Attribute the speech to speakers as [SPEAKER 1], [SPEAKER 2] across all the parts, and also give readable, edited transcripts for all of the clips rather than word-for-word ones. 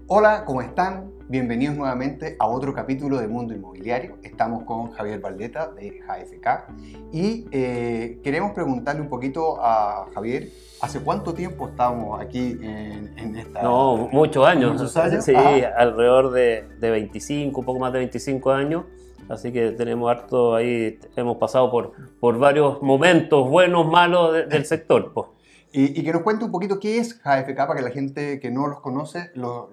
[SPEAKER 1] Hola, ¿cómo están? Bienvenidos nuevamente a otro capítulo de Mundo Inmobiliario. Estamos con Javier Valdeta de JFK y queremos preguntarle un poquito a Javier, ¿hace cuánto tiempo estamos aquí en esta...
[SPEAKER 2] No, muchos años,
[SPEAKER 1] ¿Muchos años?
[SPEAKER 2] sí,
[SPEAKER 1] Ajá.
[SPEAKER 2] alrededor de 25, un poco más de 25 años, así que tenemos harto ahí, hemos pasado por varios momentos buenos, malos del sector, pues.
[SPEAKER 1] Y que nos cuente un poquito qué es JFK para que la gente que no los conoce los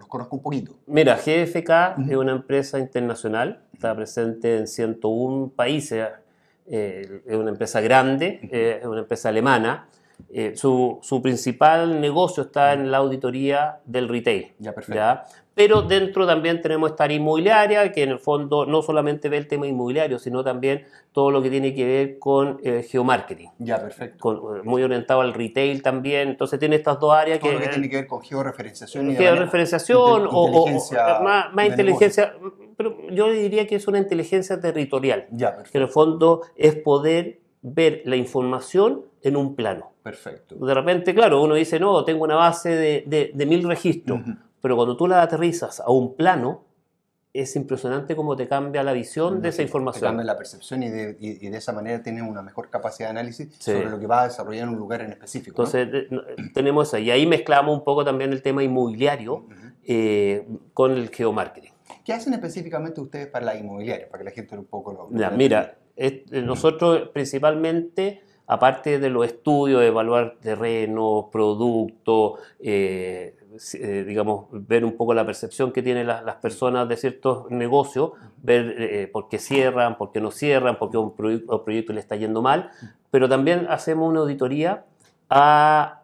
[SPEAKER 1] conozca un poquito.
[SPEAKER 2] Mira, GFK es
[SPEAKER 1] Ujú.
[SPEAKER 2] una empresa internacional, está presente en 101 países, es una empresa grande, es una empresa alemana. Su principal negocio está en la auditoría del retail,
[SPEAKER 1] Ya, perfecto.
[SPEAKER 2] ¿ya? Pero dentro también tenemos esta área inmobiliaria, que en el fondo no solamente ve el tema inmobiliario, sino también todo lo que tiene que ver con geomarketing,
[SPEAKER 1] Ya, perfecto.
[SPEAKER 2] muy orientado al retail también. Entonces tiene estas dos áreas
[SPEAKER 1] Todo lo que
[SPEAKER 2] que
[SPEAKER 1] tiene que ver con georreferenciación y de manera
[SPEAKER 2] georreferenciación
[SPEAKER 1] inteligencia
[SPEAKER 2] más
[SPEAKER 1] de negocio.
[SPEAKER 2] inteligencia, pero yo diría que es una inteligencia territorial,
[SPEAKER 1] Ya,
[SPEAKER 2] que en el
[SPEAKER 1] perfecto.
[SPEAKER 2] fondo es poder ver la información en un plano.
[SPEAKER 1] Perfecto.
[SPEAKER 2] De repente, claro, uno dice, no, tengo una base de 1000 registros,
[SPEAKER 1] Ujú.
[SPEAKER 2] pero cuando tú la aterrizas a un plano, es impresionante cómo te cambia la visión de esa
[SPEAKER 1] Lógico, te
[SPEAKER 2] información.
[SPEAKER 1] cambia la percepción y de esa manera tienes una mejor capacidad de análisis
[SPEAKER 2] Sí.
[SPEAKER 1] sobre lo que vas a desarrollar en un lugar en específico, ¿no?
[SPEAKER 2] Entonces, tenemos eso. Y ahí mezclamos un poco también el tema inmobiliario
[SPEAKER 1] Ujú.
[SPEAKER 2] con el geomarketing.
[SPEAKER 1] ¿Qué hacen específicamente ustedes para la inmobiliaria? Para que la gente un poco lo
[SPEAKER 2] Ya,
[SPEAKER 1] pueda entender.
[SPEAKER 2] mira, nosotros principalmente, aparte de los estudios, evaluar terrenos, productos, digamos, ver un poco la percepción que tienen las personas de ciertos negocios, ver por qué cierran, por qué no cierran, por qué un proyecto le está yendo mal, pero también hacemos una auditoría a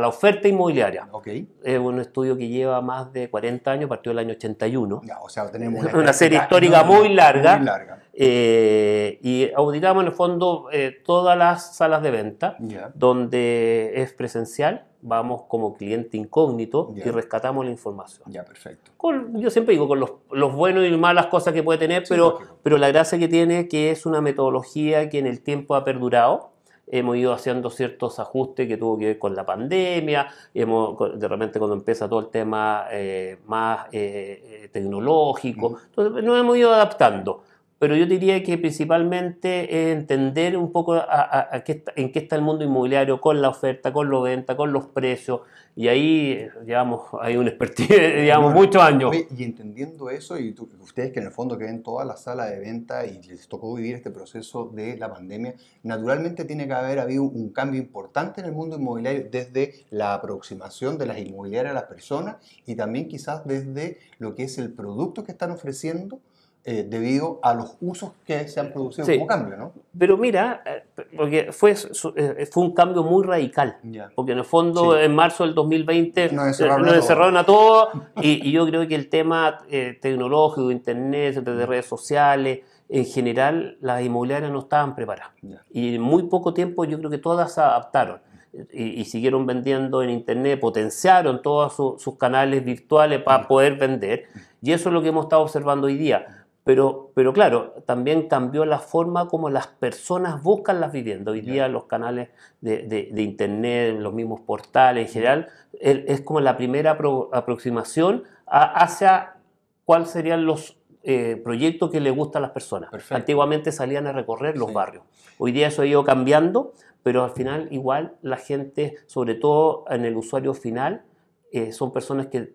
[SPEAKER 2] la oferta inmobiliaria.
[SPEAKER 1] Ok,
[SPEAKER 2] Es un estudio que lleva más de 40 años, partió el año 81,
[SPEAKER 1] ya, o sea, tenemos una
[SPEAKER 2] una serie
[SPEAKER 1] estadística
[SPEAKER 2] histórica muy
[SPEAKER 1] enorme, muy
[SPEAKER 2] larga,
[SPEAKER 1] larga.
[SPEAKER 2] y auditamos en el fondo todas las salas de venta
[SPEAKER 1] Ya,
[SPEAKER 2] donde es presencial, vamos como cliente incógnito y
[SPEAKER 1] ya,
[SPEAKER 2] rescatamos la información.
[SPEAKER 1] ya, perfecto.
[SPEAKER 2] Yo siempre digo, con los buenos y malas cosas que puede tener,
[SPEAKER 1] Sí, lógico.
[SPEAKER 2] pero la gracia que tiene es que es una metodología que en el tiempo ha perdurado. Hemos ido haciendo ciertos ajustes que tuvo que ver con la pandemia, de repente cuando empieza todo el tema más tecnológico,
[SPEAKER 1] Ujú.
[SPEAKER 2] entonces nos hemos ido adaptando. Pero yo diría que principalmente es entender un poco en qué está el mundo inmobiliario con la oferta, con la venta, con los precios, y ahí, digamos, hay un expertise, digamos,
[SPEAKER 1] Enorme.
[SPEAKER 2] muchos años.
[SPEAKER 1] Oye, y entendiendo eso, y ustedes que en el fondo que ven toda la sala de venta y les tocó vivir este proceso de la pandemia, naturalmente tiene que haber habido un cambio importante en el mundo inmobiliario desde la aproximación de las inmobiliarias a las personas y también quizás desde lo que es el producto que están ofreciendo debido a los usos que se han producido como
[SPEAKER 2] Sí,
[SPEAKER 1] cambio, ¿no?
[SPEAKER 2] pero mira, porque fue un cambio muy radical,
[SPEAKER 1] Ya,
[SPEAKER 2] porque en el fondo
[SPEAKER 1] sí,
[SPEAKER 2] en marzo del 2020
[SPEAKER 1] nos encerraron a
[SPEAKER 2] nos
[SPEAKER 1] todos.
[SPEAKER 2] encerraron a todos, y yo creo que el tema tecnológico, internet, de redes sociales, en general las inmobiliarias no estaban preparadas.
[SPEAKER 1] Ya.
[SPEAKER 2] Y en muy poco tiempo yo creo que todas se adaptaron y siguieron vendiendo en internet, potenciaron todos sus canales virtuales para poder vender, y eso es lo que hemos estado observando hoy día. Pero claro, también cambió la forma como las personas buscan las viviendas. Hoy
[SPEAKER 1] Ya.
[SPEAKER 2] día los canales de internet, los mismos portales en general, es como la primera aproximación hacia cuáles serían los proyectos que les gustan a las personas.
[SPEAKER 1] Perfecto.
[SPEAKER 2] Antiguamente salían a recorrer los
[SPEAKER 1] Sí.
[SPEAKER 2] barrios. Hoy día eso ha ido cambiando, pero al final igual la gente, sobre todo en el usuario final, son personas que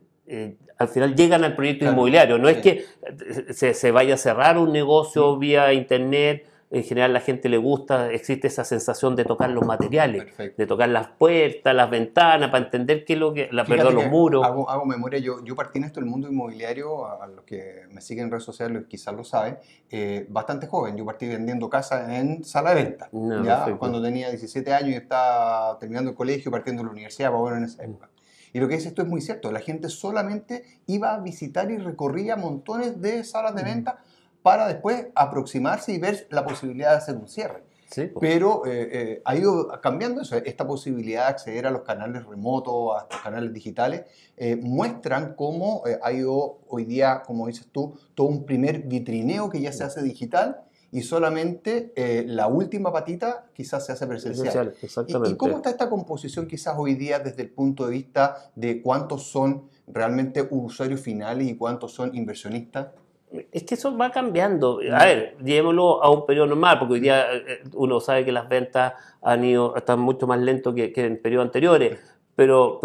[SPEAKER 2] al final llegan al proyecto
[SPEAKER 1] Claro,
[SPEAKER 2] inmobiliario. No es
[SPEAKER 1] sí.
[SPEAKER 2] que se vaya a cerrar un negocio
[SPEAKER 1] ¿Mm?
[SPEAKER 2] vía internet. En general la gente le gusta, existe esa sensación de tocar los materiales, de
[SPEAKER 1] Perfecto.
[SPEAKER 2] tocar las puertas, las ventanas, para entender qué es lo que, perdón,
[SPEAKER 1] Fíjate
[SPEAKER 2] los
[SPEAKER 1] que
[SPEAKER 2] muros.
[SPEAKER 1] hago memoria, yo partí en esto del mundo inmobiliario, a los que me siguen en redes sociales quizás lo saben, bastante joven. Yo partí vendiendo casas en sala de venta,
[SPEAKER 2] No,
[SPEAKER 1] ya
[SPEAKER 2] perfecto.
[SPEAKER 1] cuando tenía 17 años y estaba terminando el colegio, partiendo de la universidad, más o menos en esa época. Y lo que dices tú es muy cierto, la gente solamente iba a visitar y recorría montones de salas de venta para después aproximarse y ver la posibilidad de hacer un cierre.
[SPEAKER 2] Sí, pues.
[SPEAKER 1] Pero ha ido cambiando eso, esta posibilidad de acceder a los canales remotos, a estos canales digitales, muestran cómo ha ido hoy día, como dices tú, todo un primer vitrineo que ya se hace digital y solamente la última patita quizás se hace presencial.
[SPEAKER 2] Exactamente.
[SPEAKER 1] ¿Y cómo está esta composición quizás hoy día desde el punto de vista de cuántos son realmente usuarios finales y cuántos son inversionistas?
[SPEAKER 2] Es que eso va cambiando. A ver, llevémoslo a un periodo normal, porque hoy día uno sabe que las ventas están mucho más lentos que en periodos anteriores. Pero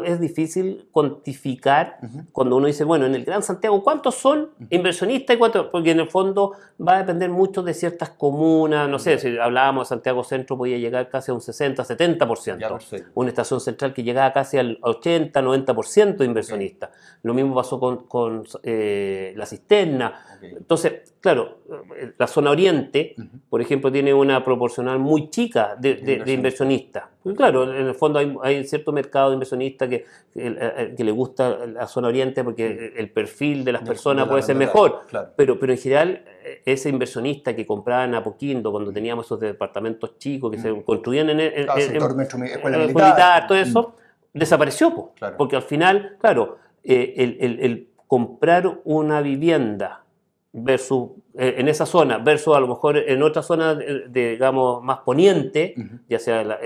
[SPEAKER 2] es difícil cuantificar cuando uno dice, bueno, en el Gran Santiago, ¿cuántos son inversionistas? Porque en el fondo va a depender mucho de ciertas comunas. No sé, si hablábamos de Santiago Centro, podía llegar casi a un 60-70%. Una estación central que llegaba casi al 80-90% de inversionistas. Lo mismo pasó con la Cisterna. Entonces, claro, la zona oriente, por ejemplo, tiene una proporcional muy chica de inversionistas. Claro, en el fondo hay cierto mercado de inversionistas que le gusta la zona oriente porque el perfil de las personas puede ser mejor.
[SPEAKER 1] Claro.
[SPEAKER 2] Pero en general, ese inversionista que compraba en Apoquindo, cuando teníamos esos departamentos chicos que se construían en
[SPEAKER 1] escuela
[SPEAKER 2] militar, todo eso, desapareció.
[SPEAKER 1] Claro.
[SPEAKER 2] Porque al final, claro, el comprar una vivienda versus en esa zona versus a lo mejor en otra zona digamos más poniente, ya sea la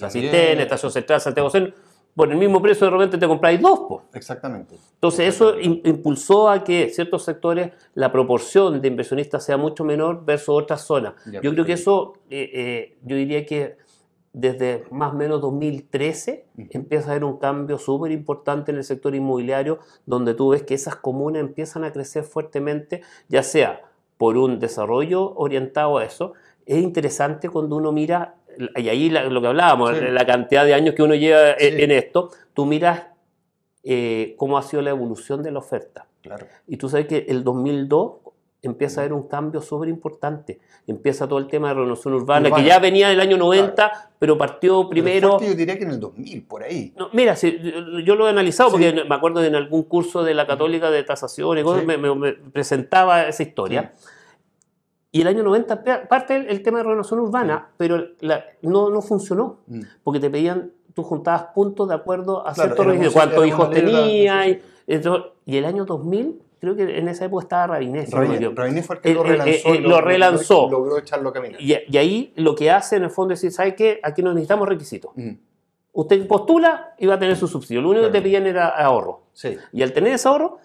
[SPEAKER 2] Cisterna, Estación Central, Santiago Centro, por el mismo precio de repente te compráis dos.
[SPEAKER 1] Exactamente.
[SPEAKER 2] Entonces eso impulsó a que ciertos sectores la proporción de inversionistas sea mucho menor versus otras zonas. Yo creo que eso, yo diría que desde más o menos 2013 empieza a haber un cambio súper importante en el sector inmobiliario, donde tú ves que esas comunas empiezan a crecer fuertemente, ya sea por un desarrollo orientado a eso. Es interesante cuando uno mira, y ahí lo que hablábamos, la cantidad de años que uno lleva en esto, tú miras cómo ha sido la evolución de la oferta.
[SPEAKER 1] Claro.
[SPEAKER 2] Y tú sabes que el 2002 empieza a haber un cambio súper importante. Empieza todo el tema de renovación urbana, que ya venía en el año 90, pero partió primero...
[SPEAKER 1] Pero yo diría que en el 2000, por ahí.
[SPEAKER 2] No, mira, yo lo he analizado porque me acuerdo de en algún curso de la Católica de tasación y cosas, me presentaba esa historia. Y el año 90 parte el tema de renovación urbana, pero no funcionó, porque te pedían, tú juntabas puntos de acuerdo a ciertos requisitos, cuántos hijos tenías, y el año 2000... Creo que en esa época estaba Rabinés.
[SPEAKER 1] Rabinés fue el que lo relanzó.
[SPEAKER 2] Lo relanzó.
[SPEAKER 1] Logró echarlo a caminar.
[SPEAKER 2] Y ahí lo que hace en el fondo es decir, ¿sabe qué? Aquí no necesitamos requisitos. Usted postula y va a tener su subsidio. Lo único que te pedían era ahorro.
[SPEAKER 1] Sí.
[SPEAKER 2] Y al tener ese ahorro,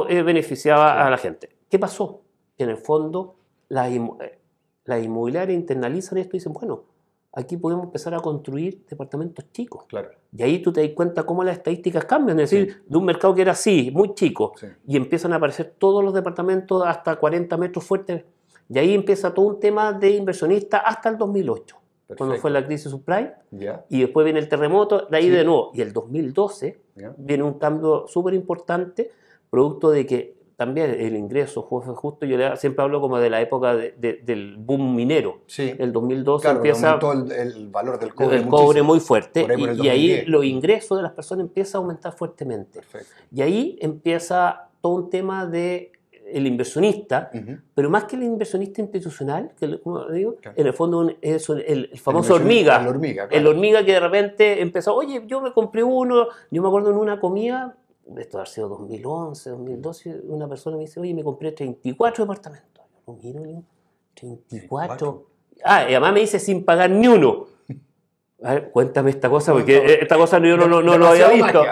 [SPEAKER 2] beneficiaba a la gente. ¿Qué pasó? Que en el fondo las inmobiliarias internalizan esto y dicen, bueno, aquí podemos empezar a construir departamentos chicos.
[SPEAKER 1] Claro.
[SPEAKER 2] Y ahí tú te das cuenta cómo las estadísticas cambian. Es decir, de un mercado que era así, muy chico, y empiezan a aparecer todos los departamentos hasta 40 metros fuertes. Y ahí empieza todo un tema de inversionistas hasta el 2008, cuando fue la crisis subprime. Y después viene el terremoto, de ahí de nuevo. Y el 2012 viene un cambio súper importante, producto de que también el ingreso fue justo, yo siempre hablo como de la época del boom minero. El 2012 empieza
[SPEAKER 1] el valor del cobre,
[SPEAKER 2] el cobre muy fuerte, y ahí los
[SPEAKER 1] ingresos
[SPEAKER 2] ingresos de las personas empiezan a aumentar fuertemente. Y ahí empieza todo un tema de el inversionista, pero más que el inversionista institucional, que como digo, en el fondo es el famoso hormiga. El hormiga que de repente empezó, oye, yo me compré uno, yo me acuerdo en una comida, esto ha sido 2011, 2012, una persona me dice, oye, me compré 34 departamentos. Yo lo miro y digo, 34. Y además me dice sin pagar ni uno. A ver, cuéntame esta cosa, porque esta cosa yo no lo había visto.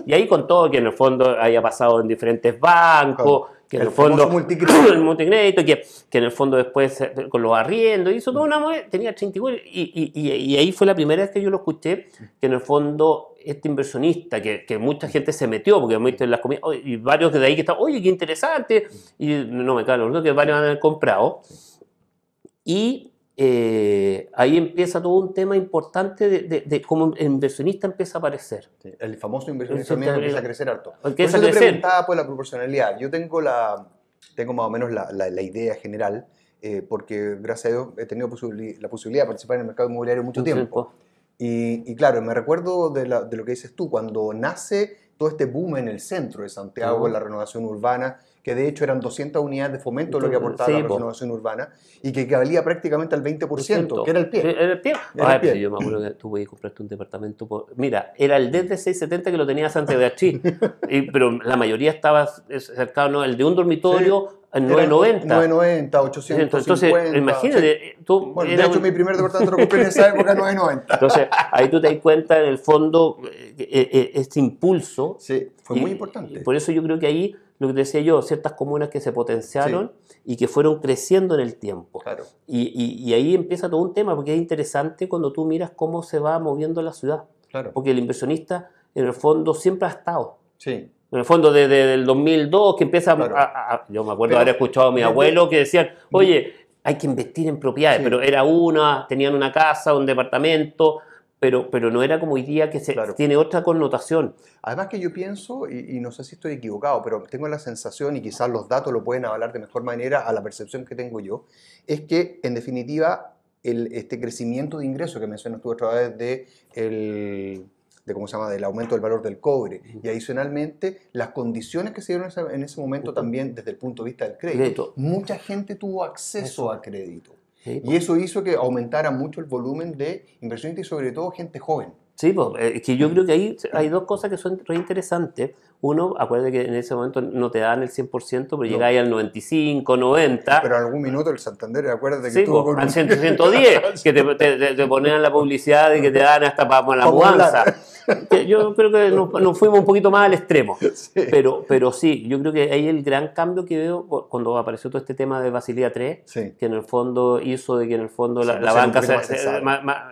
[SPEAKER 2] Y ahí con todo, que en el fondo haya pasado en diferentes bancos, que en el fondo el multicrédito, que en el fondo después con los arriendos, hizo toda una moneda, tenía 34, y ahí fue la primera vez que yo lo escuché, que en el fondo este inversionista, que mucha gente se metió, porque hemos visto en las comidas, y varios de ahí que están, oye, qué interesante, y no me cago, ¿no? Que varios han comprado, y ahí empieza todo un tema importante de cómo el inversionista empieza a aparecer.
[SPEAKER 1] El famoso inversionista también empieza a crecer harto.
[SPEAKER 2] Por
[SPEAKER 1] eso te preguntaba por la proporcionalidad. Yo tengo más o menos la idea general, porque gracias a Dios he tenido la posibilidad de participar en el mercado inmobiliario mucho tiempo. Y claro, me recuerdo de lo que dices tú, cuando nace todo este boom en el centro de Santiago, la renovación urbana, que de hecho eran 200 unidades de fomento lo que aportaba
[SPEAKER 2] Sí,
[SPEAKER 1] la renovación urbana, y que valía prácticamente al 20%, que era el pie.
[SPEAKER 2] Era el pie.
[SPEAKER 1] Era el pie.
[SPEAKER 2] Pues yo me acuerdo que tú podías comprarte un departamento mira, era el desde 670 que lo tenía Santiago de Achí, pero la mayoría estaba cercano, el de un dormitorio en 990.
[SPEAKER 1] 990, 850.
[SPEAKER 2] Entonces, imagínate, tú...
[SPEAKER 1] Bueno, de hecho mi primer departamento lo compré en esa época 990.
[SPEAKER 2] Entonces, ahí tú te das cuenta, en el fondo, este impulso.
[SPEAKER 1] Sí, fue muy importante.
[SPEAKER 2] Por eso yo creo que ahí, lo que te decía yo, ciertas comunas que se potenciaron y que fueron creciendo en el tiempo.
[SPEAKER 1] Claro.
[SPEAKER 2] Y ahí empieza todo un tema, porque es interesante cuando tú miras cómo se va moviendo la ciudad.
[SPEAKER 1] Claro.
[SPEAKER 2] Porque el inversionista, en el fondo, siempre ha estado.
[SPEAKER 1] Sí.
[SPEAKER 2] En el fondo, desde el 2002, que empieza
[SPEAKER 1] Claro.
[SPEAKER 2] yo me acuerdo de haber escuchado a mi abuelo que decían, oye, hay que invertir en propiedades,
[SPEAKER 1] Sí.
[SPEAKER 2] pero tenían una casa, un departamento, pero no era como hoy día que
[SPEAKER 1] Claro.
[SPEAKER 2] tiene otra connotación.
[SPEAKER 1] Además que yo pienso, y no sé si estoy equivocado, pero tengo la sensación, y quizás los datos lo pueden avalar de mejor manera a la percepción que tengo yo, es que en definitiva este crecimiento de ingresos que mencionas tú a través ¿cómo se llama?, del aumento del valor del cobre, y adicionalmente las condiciones que se dieron en ese momento también desde el punto de vista del crédito. Mucha gente tuvo acceso a crédito.
[SPEAKER 2] Sí,
[SPEAKER 1] Y eso hizo que aumentara mucho el volumen de inversionistas y sobre todo gente joven.
[SPEAKER 2] Sí, pues, es que yo creo que ahí hay dos cosas que son re interesantes. Uno, acuérdate que en ese momento no te dan el 100%, pero llegáis al 95, 90.
[SPEAKER 1] Pero en algún minuto el Santander, acuérdate que
[SPEAKER 2] Sí,
[SPEAKER 1] estuvo
[SPEAKER 2] pues,
[SPEAKER 1] con
[SPEAKER 2] al 110, que te ponían la publicidad y que te dan hasta para la mudanza. Que yo creo que nos fuimos un poquito más al extremo.
[SPEAKER 1] Sí.
[SPEAKER 2] Pero sí, yo creo que ahí el gran cambio que veo cuando apareció todo este tema de Basilea 3,
[SPEAKER 1] Sí.
[SPEAKER 2] que en el fondo hizo de que en el fondo la
[SPEAKER 1] pues,
[SPEAKER 2] banca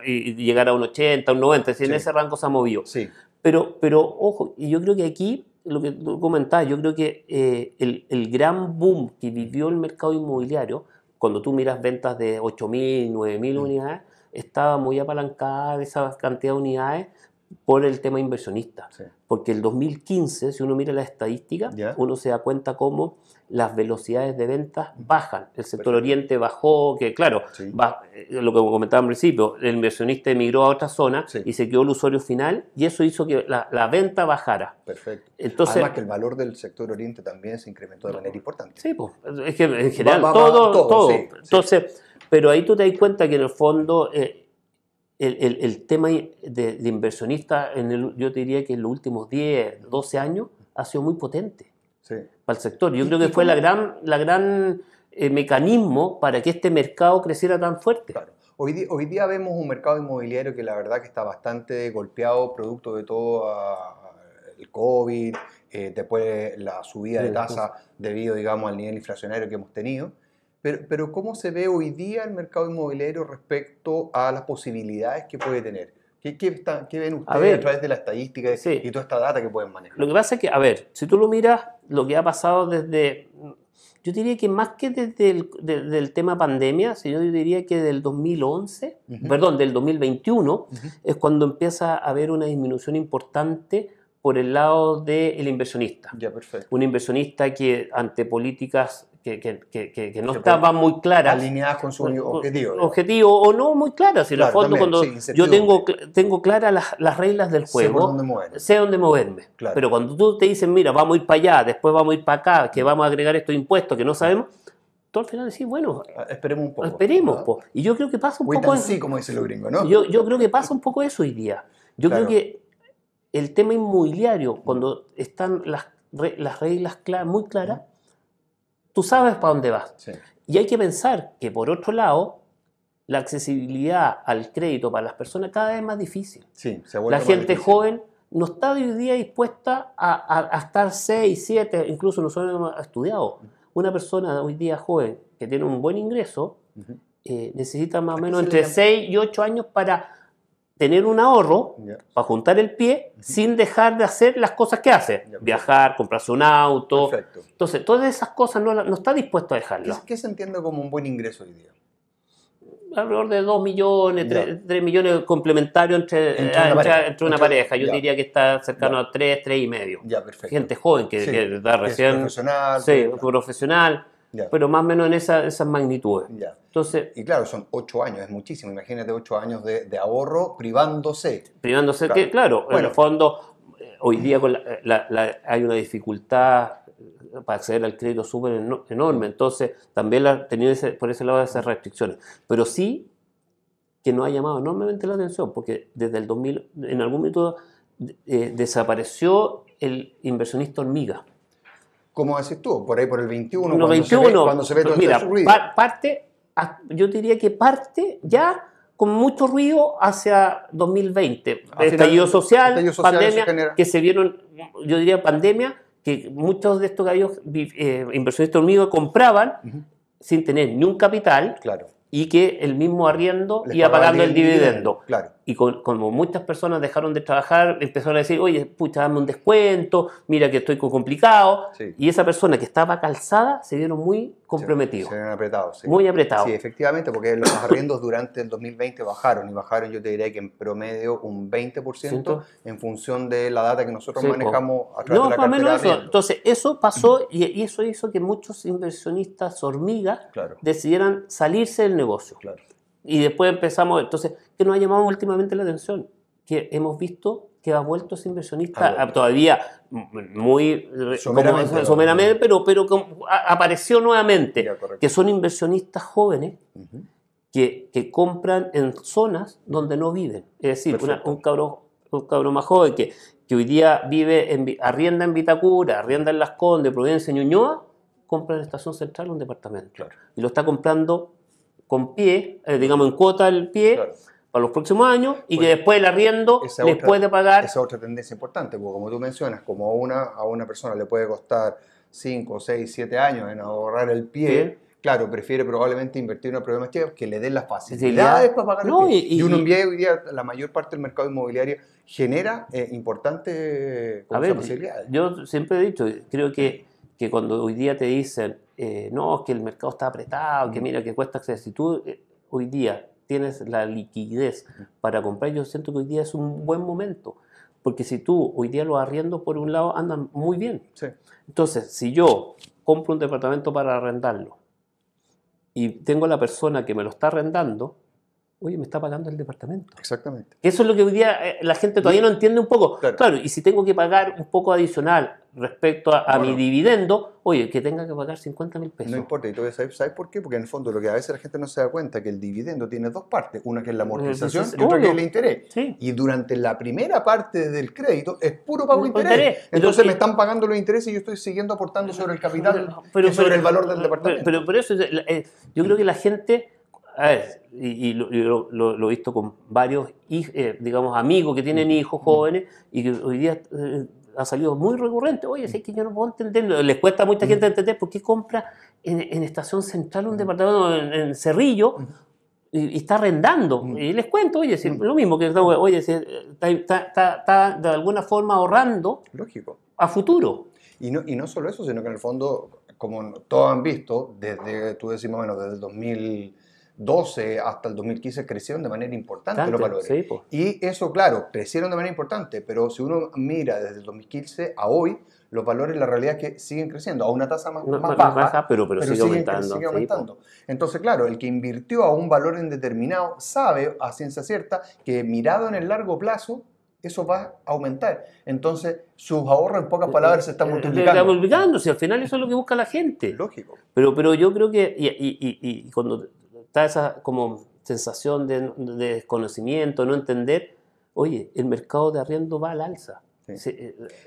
[SPEAKER 2] y llegara a un 80, un 90, es decir, en ese rango se ha movido.
[SPEAKER 1] Sí.
[SPEAKER 2] Pero ojo, y yo creo que aquí, lo que tú comentabas, yo creo que el gran boom que vivió el mercado inmobiliario, cuando tú miras ventas de 8.000, 9.000 unidades, estaba muy apalancada de esa cantidad de unidades por el tema inversionista.
[SPEAKER 1] Sí.
[SPEAKER 2] Porque el 2015, si uno mira las estadísticas,
[SPEAKER 1] ¿Ya?
[SPEAKER 2] uno se da cuenta cómo las velocidades de ventas bajan. El sector
[SPEAKER 1] Perfecto.
[SPEAKER 2] oriente bajó, que claro,
[SPEAKER 1] Sí.
[SPEAKER 2] lo que comentaba al principio, el inversionista emigró a otra zona
[SPEAKER 1] Sí.
[SPEAKER 2] y se quedó el usuario final y eso hizo que la venta bajara.
[SPEAKER 1] Perfecto.
[SPEAKER 2] Entonces,
[SPEAKER 1] Además que el valor del sector oriente también se incrementó de manera importante.
[SPEAKER 2] sí, pues, es que en general
[SPEAKER 1] Va
[SPEAKER 2] todo.
[SPEAKER 1] sí,
[SPEAKER 2] Entonces, pero ahí tú te das cuenta que en el fondo el tema de inversionista, yo te diría que en los últimos 10, 12 años ha sido muy potente
[SPEAKER 1] Sí.
[SPEAKER 2] para el sector. Yo creo que fue la gran mecanismo para que este mercado creciera tan fuerte.
[SPEAKER 1] Claro. Hoy día vemos un mercado inmobiliario que la verdad que está bastante golpeado producto de todo el COVID, después la subida de tasa debido, digamos, al nivel inflacionario que hemos tenido. Pero ¿cómo se ve hoy día el mercado inmobiliario respecto a las posibilidades que puede tener? ¿Qué ven ustedes a través de la estadística y toda esta data que pueden manejar?
[SPEAKER 2] Lo que pasa es que, a ver, si tú lo miras, lo que ha pasado yo diría que más que desde del tema pandemia, yo diría que del 2011, perdón, del 2021, es cuando empieza a haber una disminución importante por el lado del inversionista.
[SPEAKER 1] Ya, perfecto.
[SPEAKER 2] Un inversionista que ante políticas que no estaban muy claras.
[SPEAKER 1] Alineadas con su objetivo.
[SPEAKER 2] Objetivo o no muy claras. En el fondo, cuando yo tengo claras las reglas del juego, sé dónde moverme.
[SPEAKER 1] Claro.
[SPEAKER 2] Pero cuando tú te dicen, mira, vamos a ir para allá, después vamos a ir para acá, que vamos a agregar estos impuestos que no sabemos, tú al final decís, bueno,
[SPEAKER 1] esperemos un poco.
[SPEAKER 2] Esperemos, ¿no? Y yo creo que pasa un poco eso.
[SPEAKER 1] Sí, como dicen los gringos, ¿no?
[SPEAKER 2] Yo creo que pasa un poco eso hoy día. Yo creo que el tema inmobiliario, cuando están las reglas muy claras, tú sabes para dónde vas.
[SPEAKER 1] Sí.
[SPEAKER 2] Y hay que pensar que, por otro lado, la accesibilidad al crédito para las personas cada vez es más difícil.
[SPEAKER 1] Sí,
[SPEAKER 2] la gente joven no está hoy día dispuesta a estar 6, 7, incluso nosotros hemos estudiado. Una persona hoy día joven que tiene un buen ingreso necesita más o menos entre 6 y 8 años para tener un ahorro, para juntar el pie, sin dejar de hacer las cosas que hace. Viajar, comprarse un auto.
[SPEAKER 1] Perfecto.
[SPEAKER 2] Entonces, todas esas cosas no está dispuesto a dejarlas.
[SPEAKER 1] ¿Qué se entiende como un buen ingreso hoy día?
[SPEAKER 2] Alrededor de 2 millones, 3 millones complementarios entre una pareja. Yo diría que está cercano a 3 y medio.
[SPEAKER 1] Ya, perfecto.
[SPEAKER 2] Gente joven que da recién...
[SPEAKER 1] Es profesional.
[SPEAKER 2] Sí, profesional. Pero más o menos en esas magnitudes.
[SPEAKER 1] Ya.
[SPEAKER 2] Entonces,
[SPEAKER 1] y claro, son 8 años, es muchísimo. Imagínate 8 años de ahorro privándose.
[SPEAKER 2] Privándose, claro. En el fondo, hoy día hay una dificultad para acceder al crédito súper enorme. Entonces, también ha tenido por ese lado esas restricciones. Pero sí que nos ha llamado enormemente la atención, porque desde el 2000, en algún momento, desapareció el inversionista hormiga.
[SPEAKER 1] ¿Cómo decís tú? Por ahí por el 21,
[SPEAKER 2] No,
[SPEAKER 1] cuando se ve todo
[SPEAKER 2] mira,
[SPEAKER 1] este ruido.
[SPEAKER 2] Yo diría que parte ya con mucho ruido hacia 2020. Estallido social, pandemia, que se vieron, yo diría pandemia, que muchos de estos gallos inversionistas hormiga compraban sin tener ni un capital.
[SPEAKER 1] Claro.
[SPEAKER 2] Y que el mismo arriendo iba pagando el dividendo.
[SPEAKER 1] Claro.
[SPEAKER 2] Y como muchas personas dejaron de trabajar, empezaron a decir, oye, pucha, dame un descuento, mira que estoy complicado. Sí. Y esa persona que estaba calzada se vieron muy comprometidos.
[SPEAKER 1] Se vieron apretados. Sí.
[SPEAKER 2] Muy apretados.
[SPEAKER 1] Sí, efectivamente, porque los arriendos durante el 2020 bajaron. Y bajaron, yo te diría que en promedio un 20% en función de la data que nosotros manejamos a través de la cartera de arriendo.
[SPEAKER 2] Entonces, eso pasó y eso hizo que muchos inversionistas hormigas decidieran salirse del negocio. Claro. Y después empezamos, entonces, ¿qué nos ha llamado últimamente la atención? Que hemos visto que ha vuelto ese inversionista todavía muy someramente, pero apareció nuevamente, que son inversionistas jóvenes que compran en zonas donde no viven. Es decir, un cabro más joven que hoy día arrienda en Vitacura, arrienda en Las Condes, Providencia, Ñuñoa, compra en Estación Central un departamento. Claro. Y lo está comprando con pie, digamos en cuota del pie, para los próximos años, y que después el arriendo les puede pagar.
[SPEAKER 1] Esa es otra tendencia importante, porque como tú mencionas, como a una persona le puede costar 5, 6, 7 años en ahorrar el pie, claro, prefiere probablemente invertir en una propiedad más chica que le den las facilidades para pagar el pie. Y uno envía hoy día, la mayor parte del mercado inmobiliario genera importantes facilidades.
[SPEAKER 2] Yo siempre he dicho, creo que cuando hoy día te dicen, no, es que el mercado está apretado, que mira, que cuesta acceder. Si tú hoy día tienes la liquidez para comprar, yo siento que hoy día es un buen momento. Porque si tú hoy día los arriendos, por un lado, andan muy bien. Sí. Entonces, si yo compro un departamento para arrendarlo y tengo la persona que me lo está arrendando, oye, me está pagando el departamento.
[SPEAKER 1] Exactamente.
[SPEAKER 2] Eso es lo que hoy día la gente todavía no entiende un poco. Claro, y si tengo que pagar un poco adicional respecto a mi dividendo, oye, que tenga que pagar 50.000 pesos.
[SPEAKER 1] No importa, y tú sabes por qué, porque en el fondo lo que a veces la gente no se da cuenta es que el dividendo tiene dos partes, una que es la amortización y otra que es el interés. Sí. Y durante la primera parte del crédito es puro pago de interés. Entonces me están pagando los intereses y yo estoy siguiendo aportando sobre el capital y sobre el valor del departamento.
[SPEAKER 2] Pero por eso yo creo que la gente, a ver, y lo he visto con varios digamos amigos que tienen hijos jóvenes y que hoy día ha salido muy recurrente. Oye, es que yo no puedo entender, les cuesta a mucha gente entender por qué compra en Estación Central un departamento en Cerrillo y está arrendando. Y les cuento, oye, si, lo mismo que oye, si está de alguna forma ahorrando.
[SPEAKER 1] Lógico.
[SPEAKER 2] A futuro.
[SPEAKER 1] Y no solo eso, sino que en el fondo, como todos han visto, desde, tú decís más o menos, desde el 2012 hasta el 2015 crecieron de manera importante los valores. Sí, pues. Y eso, claro, crecieron de manera importante, pero si uno mira desde el 2015 a hoy, los valores la realidad es que siguen creciendo a una tasa más baja,
[SPEAKER 2] pero sigue aumentando.
[SPEAKER 1] Sigue aumentando. Entonces, claro, el que invirtió a un valor indeterminado sabe a ciencia cierta que mirado en el largo plazo, eso va a aumentar. Entonces, sus ahorros, en pocas palabras, se están multiplicando.
[SPEAKER 2] Está multiplicando, si al final eso es lo que busca la gente.
[SPEAKER 1] Lógico.
[SPEAKER 2] Pero yo creo que, y cuando está esa como sensación de desconocimiento, no entender, oye, el mercado de arriendo va al alza. Sí.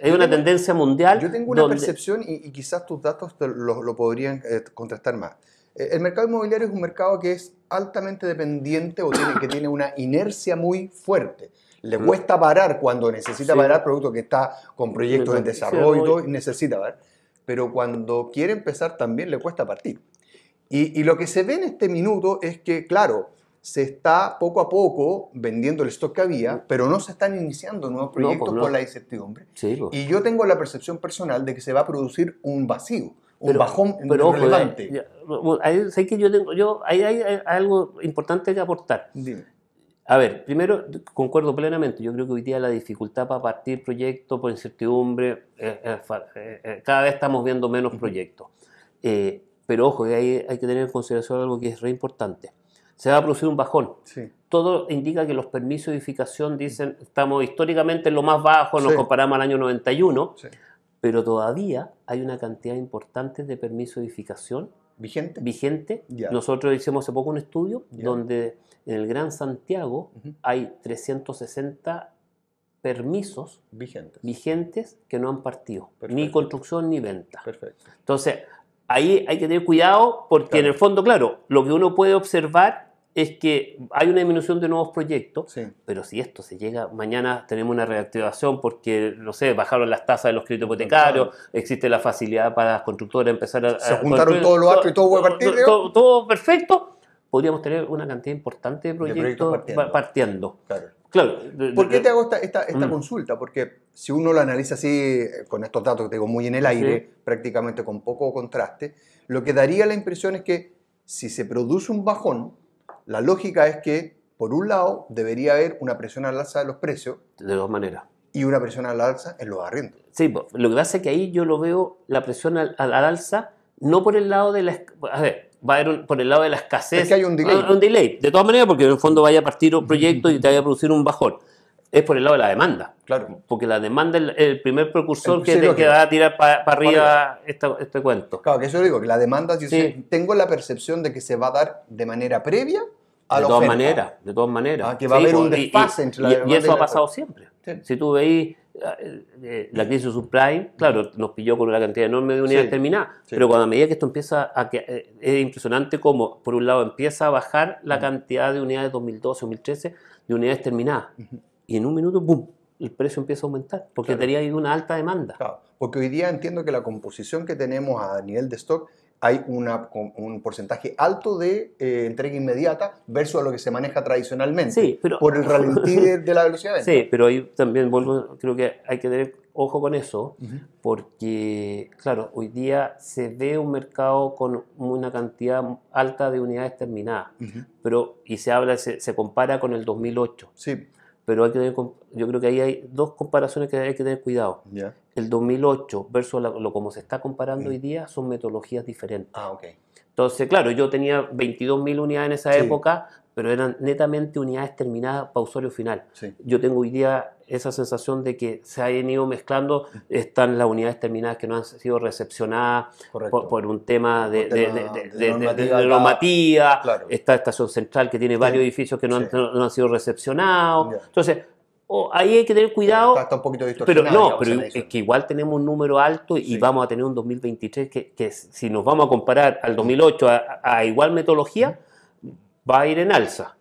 [SPEAKER 2] Hay una tendencia mundial.
[SPEAKER 1] Yo tengo una percepción y quizás tus datos lo podrían contrastar más. El mercado inmobiliario es un mercado que es altamente dependiente o que tiene una inercia muy fuerte. Le cuesta parar cuando necesita parar, producto que está con proyectos en desarrollo y todo, y necesita parar. Pero cuando quiere empezar también le cuesta partir. Y lo que se ve en este minuto es que, claro, se está poco a poco vendiendo el stock que había, pero no se están iniciando nuevos proyectos por la incertidumbre. Sí, pues. Y yo tengo la percepción personal de que se va a producir un vacío, un bajón relevante.
[SPEAKER 2] Sé que hay algo importante que aportar.
[SPEAKER 1] Dime.
[SPEAKER 2] A ver, primero, concuerdo plenamente. Yo creo que hoy día la dificultad para partir proyectos por incertidumbre, cada vez estamos viendo menos proyectos. Pero ojo, hay que tener en consideración algo que es re importante. Se va a producir un bajón. Sí. Todo indica que los permisos de edificación dicen, estamos históricamente en lo más bajo, nos comparamos al año 91, pero todavía hay una cantidad importante de permisos de edificación vigente.
[SPEAKER 1] Ya.
[SPEAKER 2] Nosotros hicimos hace poco un estudio
[SPEAKER 1] Ya.
[SPEAKER 2] donde en el Gran Santiago hay 360 permisos vigentes que no han partido, ni construcción ni venta.
[SPEAKER 1] Perfecto.
[SPEAKER 2] Entonces, ahí hay que tener cuidado porque en el fondo, claro, lo que uno puede observar es que hay una disminución de nuevos proyectos, pero si esto se llega, mañana tenemos una reactivación porque, no sé, bajaron las tasas de los créditos hipotecarios, existe la facilidad para las constructoras empezar a...
[SPEAKER 1] Se juntaron todos los astros y todo puede partir.
[SPEAKER 2] Todo perfecto, podríamos tener una cantidad importante de proyectos partiendo. Claro.
[SPEAKER 1] ¿Por qué te hago esta consulta? Porque si uno lo analiza así, con estos datos que tengo muy en el aire, prácticamente con poco contraste, lo que daría la impresión es que si se produce un bajón, la lógica es que, por un lado, debería haber una presión al alza de los precios.
[SPEAKER 2] De dos maneras.
[SPEAKER 1] Y una presión al alza en los arriendos.
[SPEAKER 2] Sí, lo que pasa es que ahí yo lo veo, la presión al alza, no por el lado de la... A ver, va a haber por el lado de la escasez.
[SPEAKER 1] Es que hay un delay.
[SPEAKER 2] Un delay, de todas maneras, porque en el fondo vaya a partir un proyecto y te vaya a producir un bajón. Es por el lado de la demanda.
[SPEAKER 1] Claro.
[SPEAKER 2] Porque la demanda es el primer precursor que va a tirar para arriba este cuento.
[SPEAKER 1] Claro, que eso digo, que la demanda, tengo la percepción de que se va a dar de manera previa a la oferta.
[SPEAKER 2] De todas maneras.
[SPEAKER 1] Que va a haber un desfase entre la demanda
[SPEAKER 2] y eso ha pasado siempre. Sí. Si tú veis la crisis subprime, claro, nos pilló con una cantidad enorme de unidades terminadas, pero cuando a medida que esto empieza es impresionante cómo, por un lado, empieza a bajar la cantidad de unidades 2012, 2013, de unidades terminadas. Y en un minuto, ¡pum!, el precio empieza a aumentar, porque tenía ahí una alta demanda.
[SPEAKER 1] Claro, porque hoy día entiendo que la composición que tenemos a nivel de stock, hay un porcentaje alto de entrega inmediata versus a lo que se maneja tradicionalmente, por el ralentí de la velocidad de venta.
[SPEAKER 2] Sí, pero ahí también creo que hay que tener ojo con eso, porque, claro, hoy día se ve un mercado con una cantidad alta de unidades terminadas, y se compara con el 2008.
[SPEAKER 1] Sí.
[SPEAKER 2] Pero yo creo que ahí hay dos comparaciones que hay que tener cuidado. El 2008 versus como se está comparando hoy día son metodologías diferentes. Entonces, claro, yo tenía 22.000 unidades en esa época, pero eran netamente unidades terminadas para usuario final. Yo tengo hoy día esa sensación de que se han ido mezclando, están las unidades terminadas que no han sido recepcionadas por un tema de normativa, está Estación Central que tiene varios edificios que no han sido recepcionados. Entonces, ahí hay que tener cuidado.
[SPEAKER 1] Está un poquito distorsionado.
[SPEAKER 2] Pero es que igual tenemos un número alto y vamos a tener un 2023 que si nos vamos a comparar al 2008 a igual metodología, va a ir en alza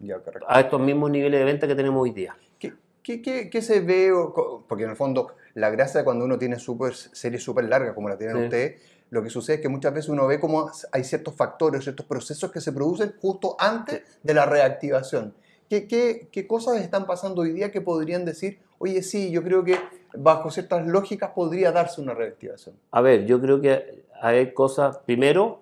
[SPEAKER 2] a estos mismos niveles de venta que tenemos hoy día.
[SPEAKER 1] ¿Qué se ve? Porque en el fondo, la gracia de cuando uno tiene series súper largas como la tienen ustedes, lo que sucede es que muchas veces uno ve cómo hay ciertos factores, ciertos procesos que se producen justo antes de la reactivación. ¿Qué cosas están pasando hoy día que podrían decir, oye, sí, yo creo que bajo ciertas lógicas podría darse una reactivación?
[SPEAKER 2] A ver, yo creo que hay cosas, primero,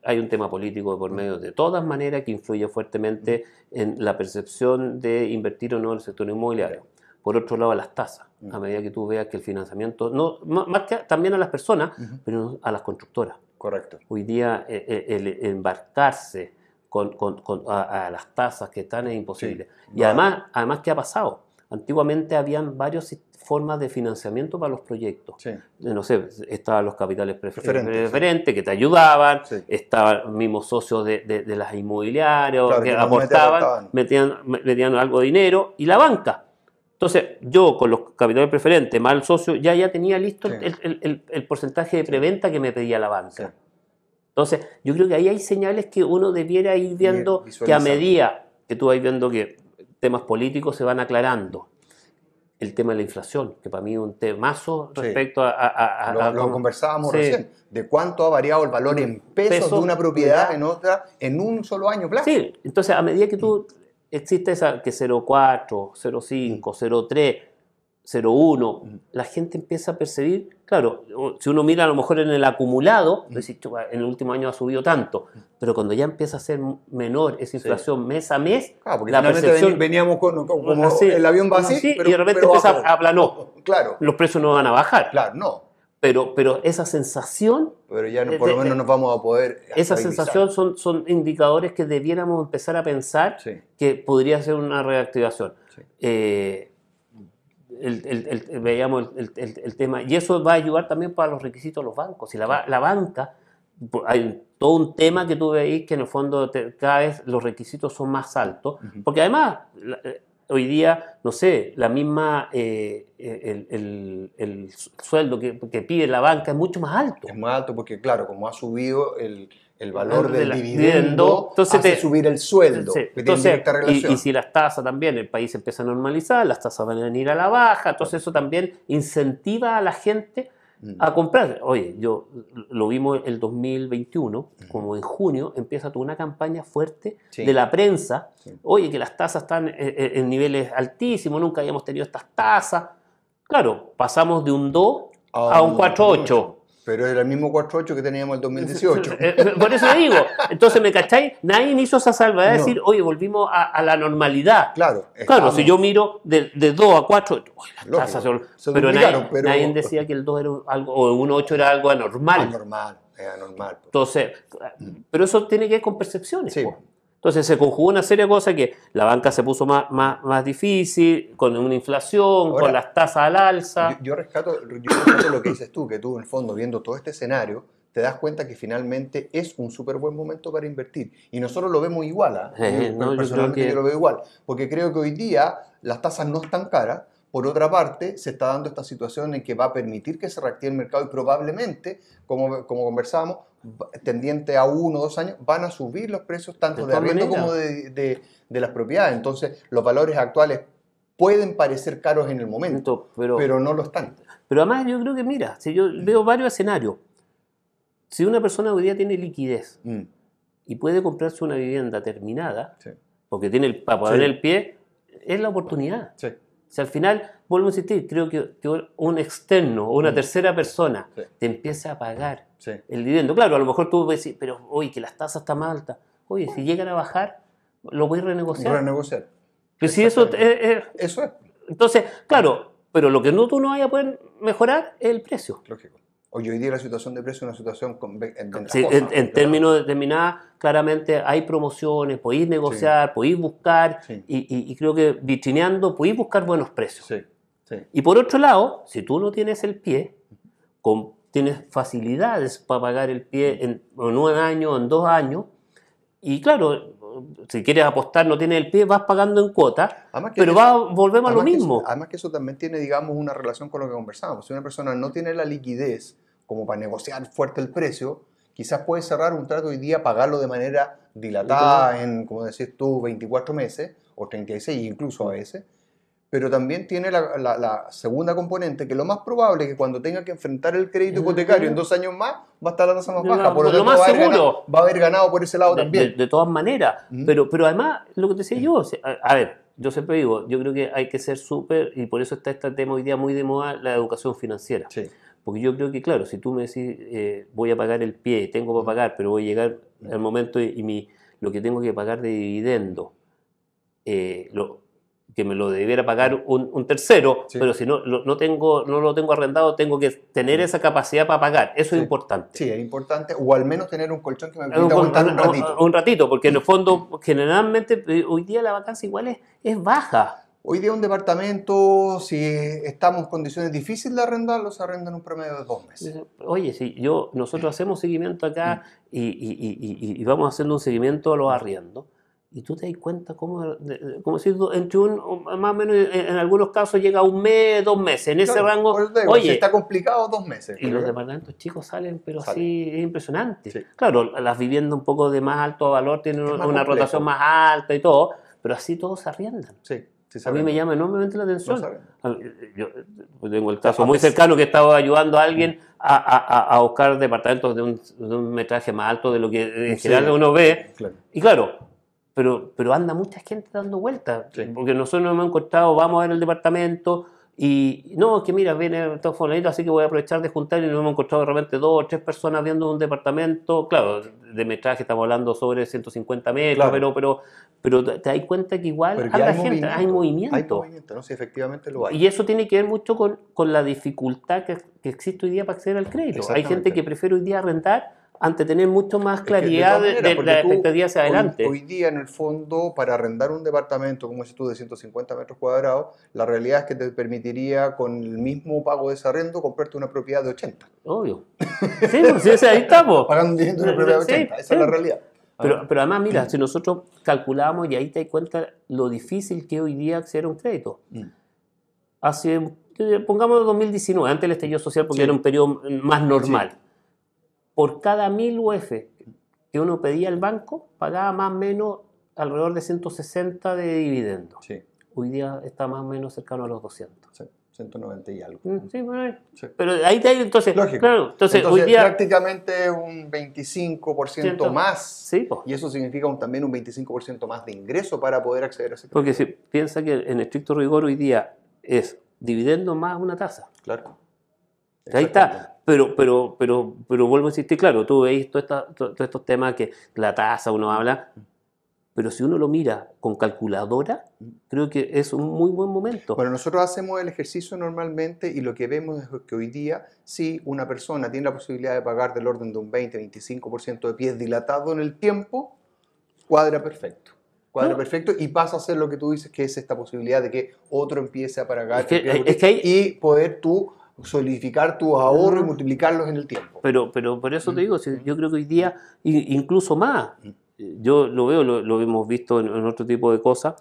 [SPEAKER 2] hay un tema político de por medio de todas maneras que influye fuertemente en la percepción de invertir o no en el sector inmobiliario. Por otro lado, las tasas, a medida que tú veas que el financiamiento, más que también a las personas, pero a las constructoras.
[SPEAKER 1] Correcto.
[SPEAKER 2] Hoy día el embarcarse a las tasas que están es imposible. Y además, ¿qué ha pasado? Antiguamente habían varias formas de financiamiento para los proyectos. No sé, estaban los capitales preferentes que te ayudaban, estaban mismos socios de las inmobiliarias que aportaban, metían algo de dinero, y la banca. Entonces, yo con los capitales preferentes más el socio ya tenía listo el porcentaje de preventa que me pedía la banca. Entonces, yo creo que ahí hay señales que uno debiera ir viendo, que a medida que tú vas viendo que temas políticos se van aclarando. El tema de la inflación, que para mí es un temazo respecto
[SPEAKER 1] Lo conversábamos recién, de cuánto ha variado el valor en pesos de una propiedad en otra en un solo año plazo.
[SPEAKER 2] Sí, entonces a medida que existe esa que 0,4, 0,5, 0,3, 0,1, la gente empieza a percibir, claro, si uno mira a lo mejor en el acumulado, decís, en el último año ha subido tanto, pero cuando ya empieza a ser menor esa inflación mes a mes,
[SPEAKER 1] porque la percepción veníamos como el avión va así,
[SPEAKER 2] y de repente empieza a aplanó.
[SPEAKER 1] Claro.
[SPEAKER 2] Los precios no van a bajar.
[SPEAKER 1] Claro, no.
[SPEAKER 2] Pero esa sensación...
[SPEAKER 1] Pero ya por lo menos nos vamos a poder...
[SPEAKER 2] Esa sensación son indicadores que debiéramos empezar a pensar que podría ser una reactivación. veíamos el tema, y eso va a ayudar también para los requisitos de los bancos. Si la banca, hay todo un tema que tú veis que en el fondo cada vez los requisitos son más altos, porque además hoy día, no sé, la misma, el sueldo que pide la banca es mucho más alto.
[SPEAKER 1] Es más alto porque, claro, como ha subido el valor del dividendo,
[SPEAKER 2] entonces
[SPEAKER 1] hace subir el sueldo.
[SPEAKER 2] Sí,
[SPEAKER 1] Que tiene directa relación.
[SPEAKER 2] y si las tasas también, el país empieza a normalizar, las tasas van a ir a la baja, entonces eso también incentiva a la gente a comprar. Oye, yo lo vimos el 2021, como en junio, empieza toda una campaña fuerte de la prensa. Oye, que las tasas están en niveles altísimos, nunca habíamos tenido estas tasas. Claro, pasamos de un 2 a un 4,8.
[SPEAKER 1] Pero era el mismo 4,8 que teníamos en el 2018.
[SPEAKER 2] Por eso digo, entonces, ¿me cacháis? Nadie hizo esa salvedad de decir, oye, volvimos a la normalidad. Claro, si yo miro de 2 a 4, las tasas pero nadie decía que el 2 era algo, o el 1,8 era algo anormal.
[SPEAKER 1] Era normal.
[SPEAKER 2] Entonces, pero eso tiene que ver con percepciones. Sí. Entonces se conjugó una serie de cosas que la banca se puso más difícil, con una inflación, ahora, con las tasas al alza.
[SPEAKER 1] Yo rescato lo que dices tú, que tú en el fondo, viendo todo este escenario, te das cuenta que finalmente es un súper buen momento para invertir. Y nosotros lo vemos igual, personalmente yo lo veo igual, porque creo que hoy día las tasas no están caras. Por otra parte, se está dando esta situación en que va a permitir que se reactive el mercado y probablemente, como conversábamos, tendiente a 1 o 2 años, van a subir los precios tanto de arriendo como de las propiedades. Entonces, los valores actuales pueden parecer caros en el momento, pero no lo están.
[SPEAKER 2] Pero además yo creo que, mira, si yo veo varios escenarios, si una persona hoy día tiene liquidez y puede comprarse una vivienda terminada, porque tiene para poner el pie, es la oportunidad. Sí. Si al final, vuelvo a insistir, creo que un externo o una tercera persona te empieza a pagar el dividendo. Claro, a lo mejor tú ves, pero oye, que las tasas están más altas. Oye, si llegan a bajar, lo voy a renegociar. Pero si eso es... Entonces, claro, pero lo que tú no vayas a poder mejorar es el precio.
[SPEAKER 1] Lógico. Hoy día la situación de precio es una situación
[SPEAKER 2] en términos determinados, claramente hay promociones, podéis negociar, podéis buscar, y creo que vitrineando podéis buscar buenos precios. Y por otro lado, si tú no tienes el pie, tienes facilidades para pagar el pie en 1 año, en 2 años, y claro, si quieres apostar, no tienes el pie, vas pagando en cuotas, pero volvemos a lo mismo.
[SPEAKER 1] Además que eso también tiene, digamos, una relación con lo que conversábamos. Si una persona no tiene la liquidez como para negociar fuerte el precio, quizás puede cerrar un trato hoy día, pagarlo de manera dilatada en, como decís tú, 24 meses o 36 incluso a veces, pero también tiene la segunda componente, que lo más probable es que cuando tenga que enfrentar el crédito hipotecario en 2 años más, va a estar la tasa más baja. Por lo tanto, va a haber ganado por ese lado también.
[SPEAKER 2] De todas maneras. Pero además, lo que te decía yo, a ver, yo siempre digo, yo creo que hay que ser súper, y por eso está este tema hoy día muy de moda, la educación financiera. Porque yo creo que, claro, si tú me decís, voy a pagar el pie, tengo para pagar, pero voy a llegar al momento y lo que tengo que pagar de dividendo, que me lo debiera pagar un tercero, pero si no lo tengo arrendado, tengo que tener esa capacidad para pagar. Eso es importante.
[SPEAKER 1] Sí, es importante, o al menos tener un colchón que me permita aguantar un ratito.
[SPEAKER 2] Un ratito, porque en el fondo, generalmente, hoy día la vacancia igual es baja.
[SPEAKER 1] Hoy día un departamento, si estamos en condiciones difíciles de arrendarlo, se arrenda en un promedio de 2 meses.
[SPEAKER 2] Oye, si nosotros hacemos seguimiento acá y vamos haciendo un seguimiento a los arriendos, y tú te das cuenta como si entre más o menos en algunos casos llega 1 mes, 2 meses, en ese rango.
[SPEAKER 1] Oye, si está complicado, 2 meses.
[SPEAKER 2] Y los departamentos chicos salen, pero así es impresionante. Claro, las viviendas un poco de más alto valor tienen una rotación más alta y todo, pero así todos se arriendan. A mí me llama enormemente la atención. Yo tengo el caso muy cercano que estaba ayudando a alguien a buscar departamentos de un metraje más alto de lo que en general uno ve. Y claro, pero anda mucha gente dando vueltas. Porque nosotros nos hemos encontrado, vamos a ver el departamento y no, es que mira, viene todo fulanito, así que voy a aprovechar de juntar, y nos hemos encontrado de repente 2 o 3 personas viendo un departamento, claro, de metraje estamos hablando sobre 150 metros, pero te das cuenta que igual hay movimiento.
[SPEAKER 1] Hay movimiento, ¿no? Sí, efectivamente lo hay.
[SPEAKER 2] Y eso tiene que ver mucho con la dificultad que existe hoy día para acceder al crédito. Hay gente que prefiere hoy día rentar ante tener mucho más
[SPEAKER 1] Es que
[SPEAKER 2] claridad
[SPEAKER 1] todas maneras,
[SPEAKER 2] de
[SPEAKER 1] porque
[SPEAKER 2] la
[SPEAKER 1] tú
[SPEAKER 2] expectativa hacia adelante.
[SPEAKER 1] Hoy día, en el fondo, para arrendar un departamento, como dices tú, de 150 metros cuadrados, la realidad es que te permitiría, con el mismo pago de ese arrendo, comprarte una propiedad de 80.
[SPEAKER 2] Obvio. Sí, pues, sí, ahí estamos.
[SPEAKER 1] Pagando viviendo una propiedad de
[SPEAKER 2] Sí,
[SPEAKER 1] 80. Esa
[SPEAKER 2] sí.
[SPEAKER 1] es la realidad.
[SPEAKER 2] Pero además, mira, si nosotros calculamos y ahí te das cuenta lo difícil que hoy día acceder a un crédito. Pongamos 2019, antes del estallido social, porque
[SPEAKER 1] Sí.
[SPEAKER 2] era un periodo más normal. Por cada 1000 UF que uno pedía al banco, pagaba más o menos alrededor de 160 de dividendos.
[SPEAKER 1] Sí,
[SPEAKER 2] Hoy día está más o menos cercano a los 200.
[SPEAKER 1] sí, 190 y algo.
[SPEAKER 2] Sí, bueno,
[SPEAKER 1] Sí.
[SPEAKER 2] pero ahí te entonces,
[SPEAKER 1] Lógico.
[SPEAKER 2] claro, entonces hoy día
[SPEAKER 1] prácticamente un 25% más.
[SPEAKER 2] sí, pues.
[SPEAKER 1] Y eso significa también un 25% más de ingreso para poder acceder a ese crédito.
[SPEAKER 2] Porque si piensa que en estricto rigor hoy día es dividendo más una tasa.
[SPEAKER 1] Claro.
[SPEAKER 2] Ahí está. Pero vuelvo a insistir, claro, tú veis todos estos temas que la tasa uno habla, pero si uno lo mira con calculadora, creo que es un muy buen momento.
[SPEAKER 1] Bueno, nosotros hacemos el ejercicio normalmente y lo que vemos es que hoy día, si una persona tiene la posibilidad de pagar del orden de un 20-25% de pies dilatado en el tiempo, cuadra perfecto. Cuadra perfecto y pasa a ser lo que tú dices, que es esta posibilidad de que otro empiece a pagar y poder tú solidificar tus ahorros y multiplicarlos en el tiempo.
[SPEAKER 2] Pero por eso te digo, yo creo que hoy día, incluso más, yo lo veo, lo hemos visto en otro tipo de cosas,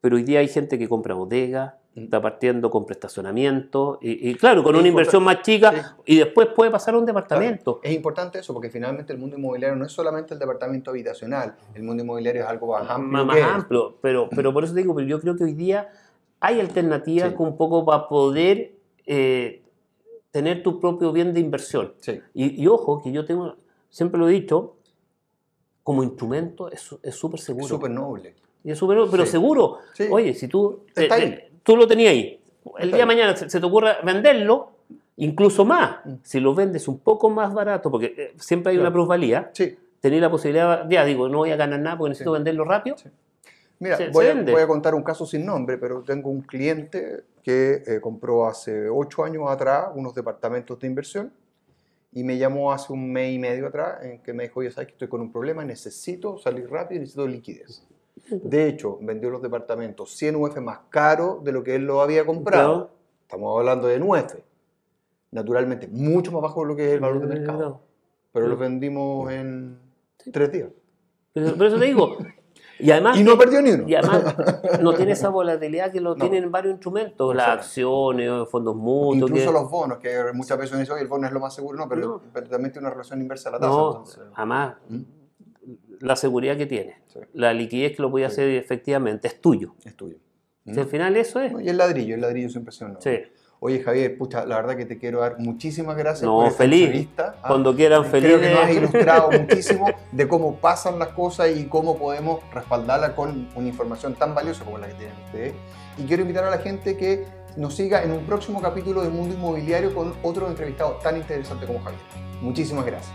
[SPEAKER 2] pero hoy día hay gente que compra bodega, está partiendo, compra estacionamiento, y claro, con una inversión más chica, y después puede pasar a un departamento.
[SPEAKER 1] Claro, es importante eso, porque finalmente el mundo inmobiliario no es solamente el departamento habitacional, el mundo inmobiliario es algo más amplio.
[SPEAKER 2] Más amplio, pero por eso te digo, yo creo que hoy día hay alternativas que un poco para poder tener tu propio bien de inversión.
[SPEAKER 1] Sí.
[SPEAKER 2] Y ojo, que yo siempre lo he dicho, como instrumento es súper seguro.
[SPEAKER 1] Es súper noble.
[SPEAKER 2] Y es súper noble, pero seguro.
[SPEAKER 1] Sí.
[SPEAKER 2] Oye, si tú
[SPEAKER 1] Tú
[SPEAKER 2] lo tenías ahí, el día de mañana se te ocurre venderlo, incluso más. Si lo vendes un poco más barato, porque siempre hay una plusvalía, tenés la posibilidad, ya digo, no voy a ganar nada porque necesito venderlo rápido.
[SPEAKER 1] Mira, voy a contar un caso sin nombre, pero tengo un cliente que compró hace 8 años atrás unos departamentos de inversión y me llamó hace un mes y medio atrás en que me dijo, oye, sabes que estoy con un problema, necesito salir rápido y necesito liquidez. De hecho, vendió los departamentos 100 UF más caro de lo que él lo había comprado. Estamos hablando de UF. Naturalmente, mucho más bajo de lo que es el valor de mercado. Pero los vendimos en 3 días.
[SPEAKER 2] Por eso te digo. Y además
[SPEAKER 1] no perdió ni uno.
[SPEAKER 2] Y además no tiene esa volatilidad que lo tienen varios instrumentos, las acciones, fondos mutuos.
[SPEAKER 1] Incluso los bonos, que muchas veces uno dice, oye, el bono es lo más seguro. No, pero también tiene una relación inversa a la tasa.
[SPEAKER 2] No,
[SPEAKER 1] entonces.
[SPEAKER 2] además, la seguridad que tiene, la liquidez que lo puede hacer efectivamente, es tuyo.
[SPEAKER 1] Es tuyo.
[SPEAKER 2] Si al final eso es.
[SPEAKER 1] Y el ladrillo siempre se honra.
[SPEAKER 2] Sí.
[SPEAKER 1] Oye, Javier, pucha, la verdad que te quiero dar muchísimas gracias
[SPEAKER 2] por esta entrevista. Cuando quieran, feliz.
[SPEAKER 1] Creo que nos has ilustrado muchísimo de cómo pasan las cosas y cómo podemos respaldarla con una información tan valiosa como la que tienen ustedes. Y quiero invitar a la gente que nos siga en un próximo capítulo de Mundo Inmobiliario con otro entrevistado tan interesante como Javier. Muchísimas gracias.